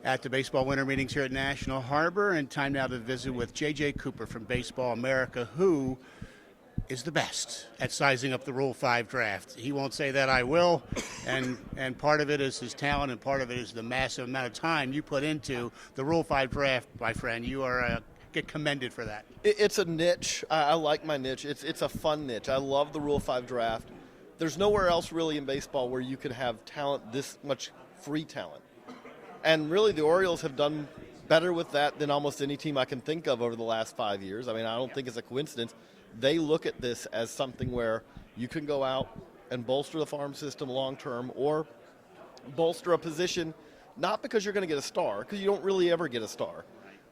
at the baseball winter meetings here at National Harbor, and time now to visit with J.J. Cooper from Baseball America, who is the best at sizing up the Rule 5 draft. He won't say that, I will, and part of it is his talent, and part of it is the massive amount of time you put into the Rule 5 draft, my friend. You are get commended for that. It's a niche. I like my niche. It's a fun niche. I love the Rule 5 draft. There's nowhere else really in baseball where you can have talent, this much free talent. And really the Orioles have done better with that than almost any team I can think of over the last 5 years. I mean, I don't think it's a coincidence. They look at this as something where you can go out and bolster the farm system long term, or bolster a position, not because you're going to get a star, because you don't really ever get a star,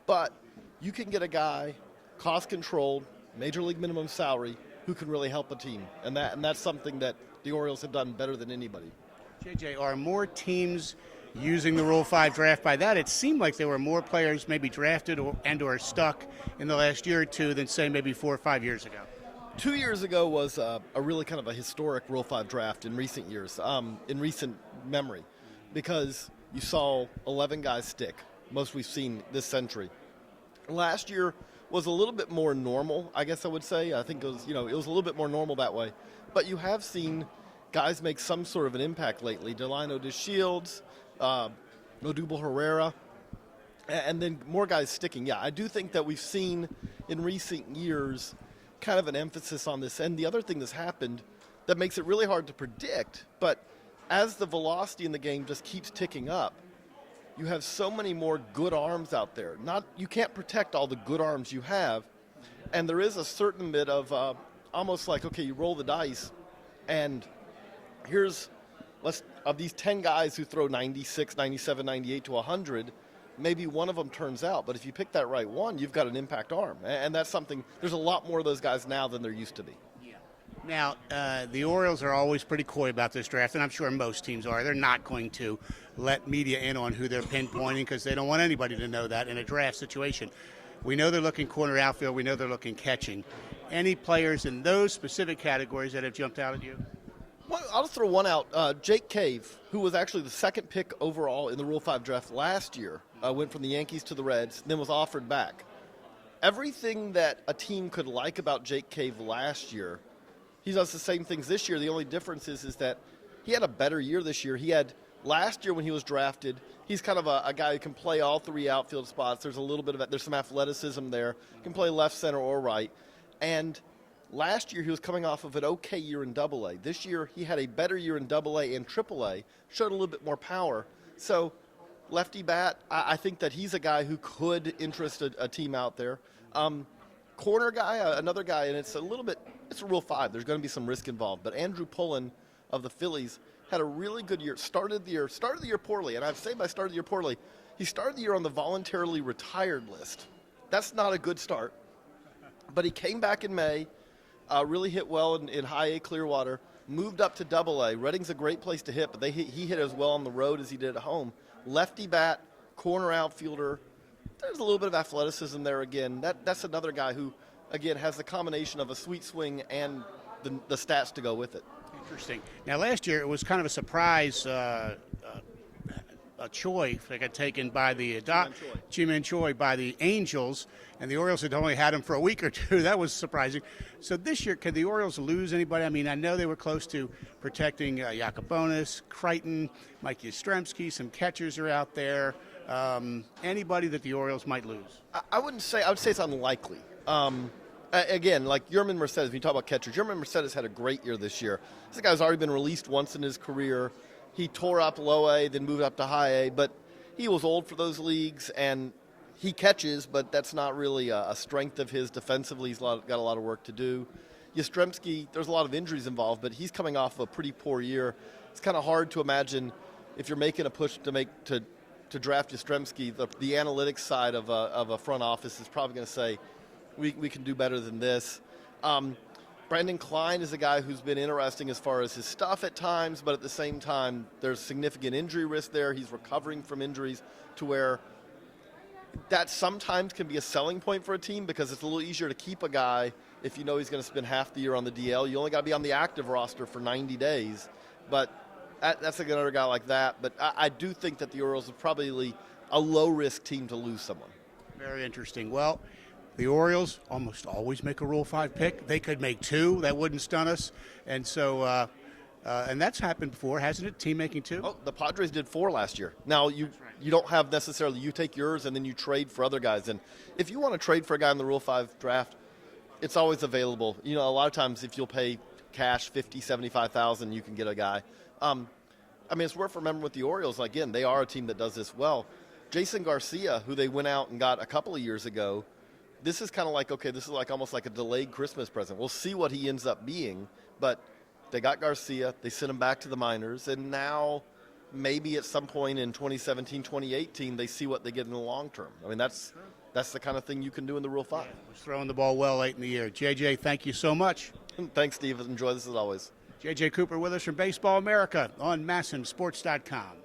but you can get a guy, cost controlled, major league minimum salary, who can really help a team. And that's something that the Orioles have done better than anybody. JJ, are more teams using the Rule 5 draft? By that, it seemed like there were more players maybe drafted or stuck in the last year or two than, say, maybe 4 or 5 years ago. 2 years ago was a really kind of a historic Rule 5 draft in recent years, in recent memory, because you saw 11 guys stick, most we've seen this century. Last year was a little bit more normal, I guess I would say. I think it was a little bit more normal that way. But you have seen guys make some sort of an impact lately. Delino DeShields, Odubel Herrera, and then more guys sticking. Yeah, I do think that we've seen in recent years kind of an emphasis on this. And the other thing that's happened that makes it really hard to predict, but as the velocity in the game just keeps ticking up, you have so many more good arms out there. You can't protect all the good arms you have, and there is a certain bit of almost like, okay, you roll the dice, and of these 10 guys who throw 96, 97, 98 to 100, maybe one of them turns out. But if you pick that right one, you've got an impact arm, and that's something. There's a lot more of those guys now than there used to be. Now, the Orioles are always pretty coy about this draft, and I'm sure most teams are. They're not going to let media in on who they're pinpointing because they don't want anybody to know that in a draft situation. We know they're looking corner outfield. We know they're looking catching. Any players in those specific categories that have jumped out at you? Well, I'll just throw one out. Jake Cave, who was actually the second pick overall in the Rule 5 draft last year, went from the Yankees to the Reds, then was offered back. Everything that a team could like about Jake Cave last year, he does the same things this year. The only difference is that he had a better year this year. He had last year when he was drafted, he's kind of a guy who can play all three outfield spots. There's a little bit of there's some athleticism there. He can play left, center, or right. And last year he was coming off of an okay year in Double-A. This year he had a better year in Double-A and Triple-A, showed a little bit more power. So lefty bat, I think that he's a guy who could interest a team out there. Corner guy, another guy, and it's a Rule 5. There's going to be some risk involved. But Andrew Pullin of the Phillies had a really good year. Started the year poorly, and I'd say by started the year poorly, he started the year on the voluntarily retired list. That's not a good start. But he came back in May, really hit well in High A Clearwater, moved up to Double-A. Reading's a great place to hit, but he hit as well on the road as he did at home. Lefty bat, corner outfielder. There's a little bit of athleticism there again. That's another guy who, again, has the combination of a sweet swing and the stats to go with it. Interesting. Now, last year it was kind of a surprise Choi that got taken by the Ji-Man Choi by the Angels, and the Orioles had only had him for a week or two. That was surprising. So this year, can the Orioles lose anybody? I mean, I know they were close to protecting Yacobonis, Crichton, Mike Yastrzemski. Some catchers are out there. Anybody that the Orioles might lose? I would say it's unlikely. Again, like Yermin Mercedes, when you talk about catchers, Yermin Mercedes had a great year this year. This guy's already been released once in his career. He tore up low A, then moved up to high A, but he was old for those leagues, and he catches, but that's not really a strength of his defensively. He's got a lot of work to do. Yastrzemski, there's a lot of injuries involved, but he's coming off of a pretty poor year. It's kind of hard to imagine if you're making a push to draft Yastrzemski, the analytics side of a front office is probably going to say, we can do better than this. Brandon Klein is a guy who's been interesting as far as his stuff at times, but at the same time, there's significant injury risk there. He's recovering from injuries to where that sometimes can be a selling point for a team because it's a little easier to keep a guy if you know he's going to spend half the year on the DL. You only got to be on the active roster for 90 days. But That's another guy like that. But I do think that the Orioles are probably a low-risk team to lose someone. Very interesting. Well, the Orioles almost always make a Rule 5 pick. They could make 2. That wouldn't stun us. And so, and that's happened before, hasn't it? Team making 2? Oh, the Padres did 4 last year. Now, you don't have necessarily, you take yours and then you trade for other guys. And if you want to trade for a guy in the Rule 5 draft, it's always available. You know, a lot of times if you'll pay cash $50,000, $75,000, you can get a guy. I mean, it's worth remembering with the Orioles, again, they are a team that does this well. Jason Garcia, who they went out and got a couple of years ago, this is kind of like, okay, this is like almost like a delayed Christmas present. We'll see what he ends up being, but they got Garcia, they sent him back to the minors, and now maybe at some point in 2017, 2018, they see what they get in the long term. I mean, that's the kind of thing you can do in the Rule 5. Yeah, was throwing the ball well late in the year. JJ, thank you so much. Thanks, Steve. Enjoy this as always. JJ Cooper with us from Baseball America on MASNsports.com.